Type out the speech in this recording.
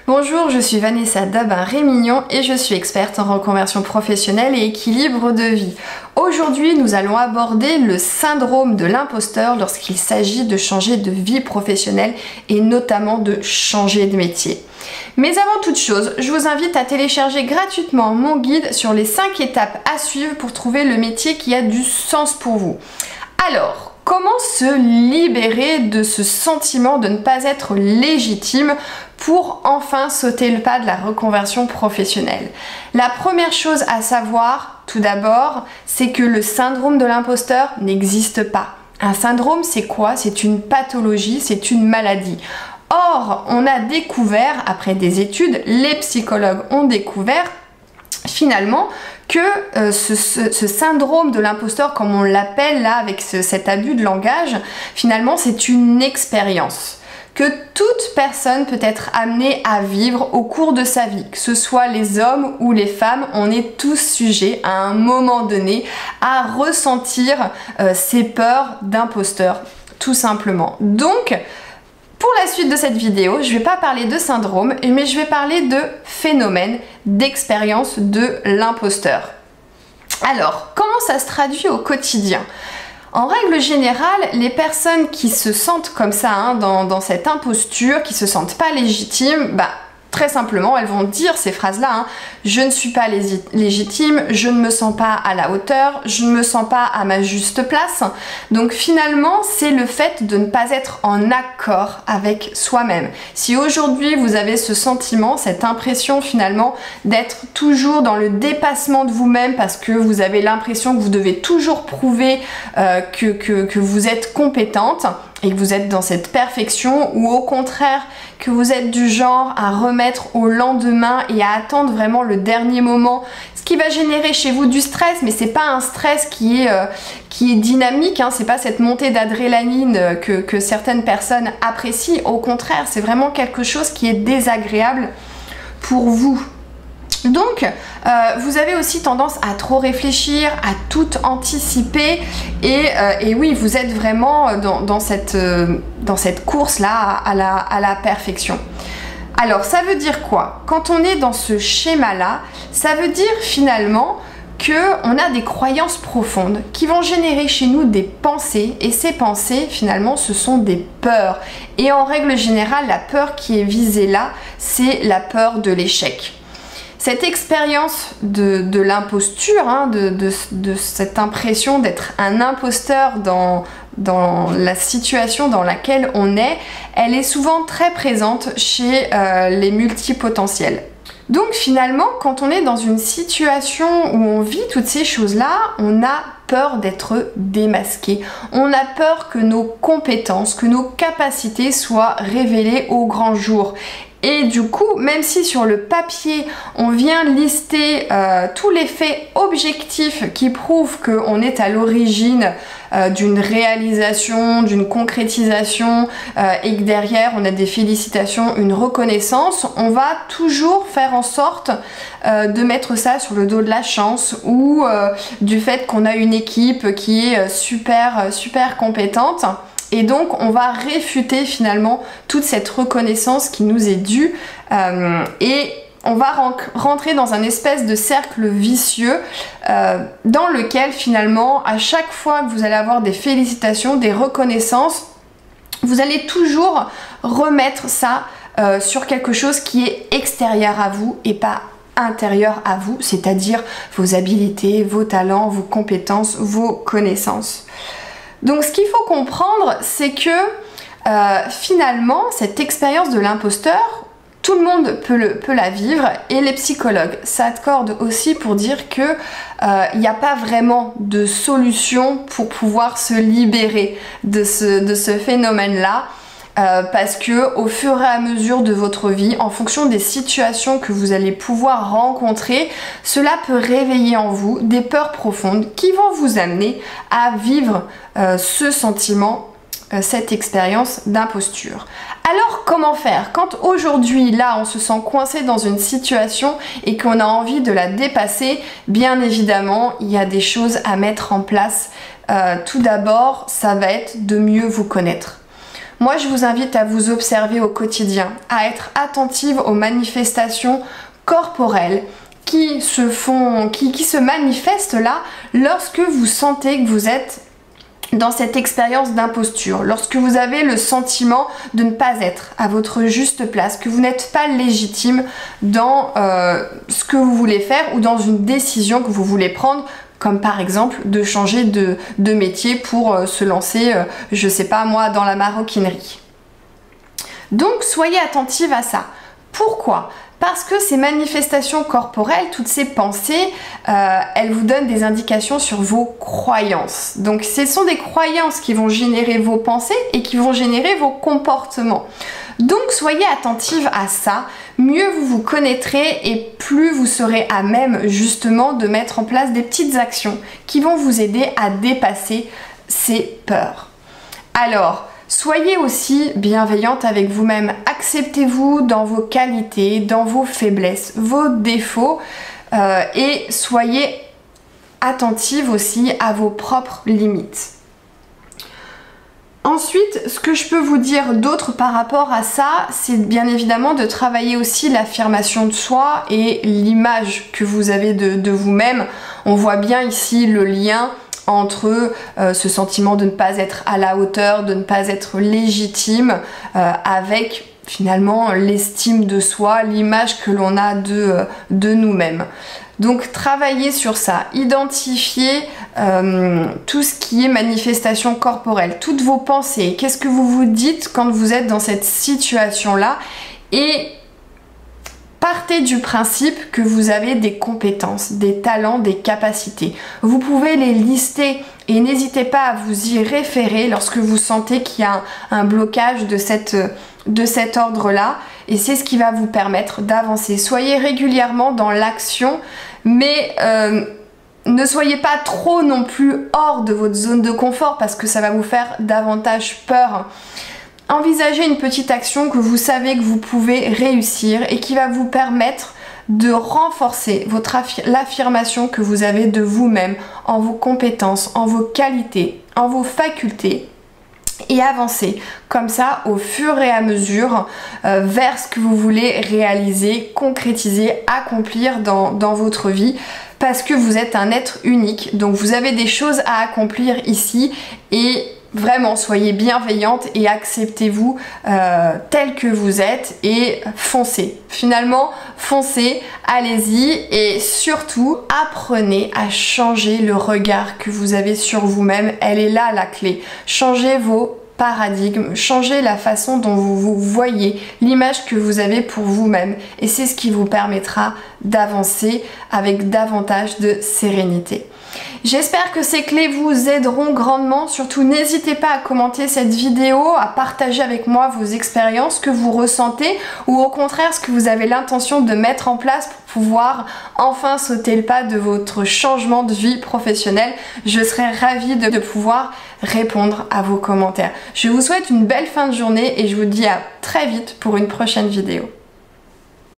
Bonjour, je suis Vanessa Dabin-Rémignon et je suis experte en reconversion professionnelle et équilibre de vie. Aujourd'hui, nous allons aborder le syndrome de l'imposteur lorsqu'il s'agit de changer de vie professionnelle et notamment de changer de métier. Mais avant toute chose, je vous invite à télécharger gratuitement mon guide sur les 5 étapes à suivre pour trouver le métier qui a du sens pour vous. Alors, comment se libérer de ce sentiment de ne pas être légitime pour enfin sauter le pas de la reconversion professionnelle? La première chose à savoir, tout d'abord, c'est que le syndrome de l'imposteur n'existe pas. Un syndrome, c'est quoi? C'est une pathologie, c'est une maladie. Or, on a découvert, après des études, les psychologues ont découvert finalement que ce syndrome de l'imposteur, comme on l'appelle là avec cet abus de langage, finalement c'est une expérience que toute personne peut être amenée à vivre au cours de sa vie, que ce soit les hommes ou les femmes, on est tous sujets à un moment donné à ressentir ces peurs d'imposteur, tout simplement. Donc, pour la suite de cette vidéo, je ne vais pas parler de syndrome, mais je vais parler de phénomène, d'expérience de l'imposteur. Alors, comment ça se traduit au quotidien? En règle générale, les personnes qui se sentent comme ça, dans cette imposture, qui se sentent pas légitimes, très simplement, elles vont dire ces phrases-là, je ne suis pas légitime, je ne me sens pas à la hauteur, je ne me sens pas à ma juste place. Donc finalement, c'est le fait de ne pas être en accord avec soi-même. Si aujourd'hui vous avez ce sentiment, cette impression finalement d'être toujours dans le dépassement de vous-même parce que vous avez l'impression que vous devez toujours prouver que vous êtes compétente, et que vous êtes dans cette perfection, ou au contraire que vous êtes du genre à remettre au lendemain et à attendre vraiment le dernier moment, ce qui va générer chez vous du stress, mais c'est pas un stress qui est dynamique, c'est pas cette montée d'adrénaline que certaines personnes apprécient, au contraire c'est vraiment quelque chose qui est désagréable pour vous. Donc, vous avez aussi tendance à trop réfléchir, à tout anticiper et oui, vous êtes vraiment dans cette course-là à la perfection. Alors, ça veut dire quoi? Quand on est dans ce schéma-là, ça veut dire finalement qu'on a des croyances profondes qui vont générer chez nous des pensées, et ces pensées finalement ce sont des peurs. Et en règle générale, la peur qui est visée là, c'est la peur de l'échec. Cette expérience de l'imposture, de cette impression d'être un imposteur dans la situation dans laquelle on est, elle est souvent très présente chez les multipotentiels. Donc finalement, quand on est dans une situation où on vit toutes ces choses-là, on a peur d'être démasqué. On a peur que nos compétences, que nos capacités soient révélées au grand jour. Et du coup, même si sur le papier, on vient lister tous les faits objectifs qui prouvent qu'on est à l'origine d'une réalisation, d'une concrétisation et que derrière on a des félicitations, une reconnaissance, on va toujours faire en sorte de mettre ça sur le dos de la chance ou du fait qu'on a une équipe qui est super compétente. Et donc on va réfuter finalement toute cette reconnaissance qui nous est due et on va rentrer dans un espèce de cercle vicieux dans lequel finalement à chaque fois que vous allez avoir des félicitations, des reconnaissances, vous allez toujours remettre ça sur quelque chose qui est extérieur à vous et pas intérieur à vous, c'est-à-dire vos habilités, vos talents, vos compétences, vos connaissances. Donc ce qu'il faut comprendre, c'est que finalement, cette expérience de l'imposteur, tout le monde peut la vivre et les psychologues s'accordent aussi pour dire que il n'y a pas vraiment de solution pour pouvoir se libérer de ce phénomène-là. Parce que au fur et à mesure de votre vie, en fonction des situations que vous allez pouvoir rencontrer, cela peut réveiller en vous des peurs profondes qui vont vous amener à vivre ce sentiment, cette expérience d'imposture. Alors comment faire quand aujourd'hui là on se sent coincé dans une situation et qu'on a envie de la dépasser? Bien évidemment, il y a des choses à mettre en place. Tout d'abord, ça va être de mieux vous connaître. Moi, je vous invite à vous observer au quotidien, à être attentive aux manifestations corporelles qui se manifestent là lorsque vous sentez que vous êtes dans cette expérience d'imposture, lorsque vous avez le sentiment de ne pas être à votre juste place, que vous n'êtes pas légitime dans ce que vous voulez faire ou dans une décision que vous voulez prendre, comme par exemple de changer de métier pour se lancer, je sais pas moi, dans la maroquinerie. Donc soyez attentive à ça. Pourquoi ? Parce que ces manifestations corporelles, toutes ces pensées, elles vous donnent des indications sur vos croyances. Donc ce sont des croyances qui vont générer vos pensées et qui vont générer vos comportements. Donc soyez attentive à ça, mieux vous vous connaîtrez et plus vous serez à même justement de mettre en place des petites actions qui vont vous aider à dépasser ces peurs. Alors, soyez aussi bienveillante avec vous-même. Acceptez-vous dans vos qualités, dans vos faiblesses, vos défauts et soyez attentive aussi à vos propres limites. Ensuite, ce que je peux vous dire d'autre par rapport à ça, c'est bien évidemment de travailler aussi l'affirmation de soi et l'image que vous avez de vous-même. On voit bien ici le lien entre ce sentiment de ne pas être à la hauteur, de ne pas être légitime, avec finalement l'estime de soi, l'image que l'on a de nous-mêmes. Donc travaillez sur ça, identifiez tout ce qui est manifestation corporelle, toutes vos pensées, qu'est-ce que vous vous dites quand vous êtes dans cette situation-là et partez du principe que vous avez des compétences, des talents, des capacités. Vous pouvez les lister et n'hésitez pas à vous y référer lorsque vous sentez qu'il y a un blocage de cet ordre-là. Et c'est ce qui va vous permettre d'avancer. Soyez régulièrement dans l'action, mais ne soyez pas trop non plus hors de votre zone de confort parce que ça va vous faire davantage peur. Envisagez une petite action que vous savez que vous pouvez réussir et qui va vous permettre de renforcer l'affirmation que vous avez de vous-même, en vos compétences, en vos qualités, en vos facultés et avancer comme ça au fur et à mesure vers ce que vous voulez réaliser, concrétiser, accomplir dans votre vie parce que vous êtes un être unique, donc vous avez des choses à accomplir ici et vraiment, soyez bienveillante et acceptez-vous tel que vous êtes et foncez. Finalement, foncez, allez-y et surtout, apprenez à changer le regard que vous avez sur vous-même. Elle est là la clé. Changez vos paradigmes, changez la façon dont vous vous voyez, l'image que vous avez pour vous-même et c'est ce qui vous permettra d'avancer avec davantage de sérénité. J'espère que ces clés vous aideront grandement. Surtout, n'hésitez pas à commenter cette vidéo, à partager avec moi vos expériences, ce que vous ressentez ou au contraire ce que vous avez l'intention de mettre en place pour pouvoir enfin sauter le pas de votre changement de vie professionnelle. Je serai ravie de pouvoir répondre à vos commentaires. Je vous souhaite une belle fin de journée et je vous dis à très vite pour une prochaine vidéo.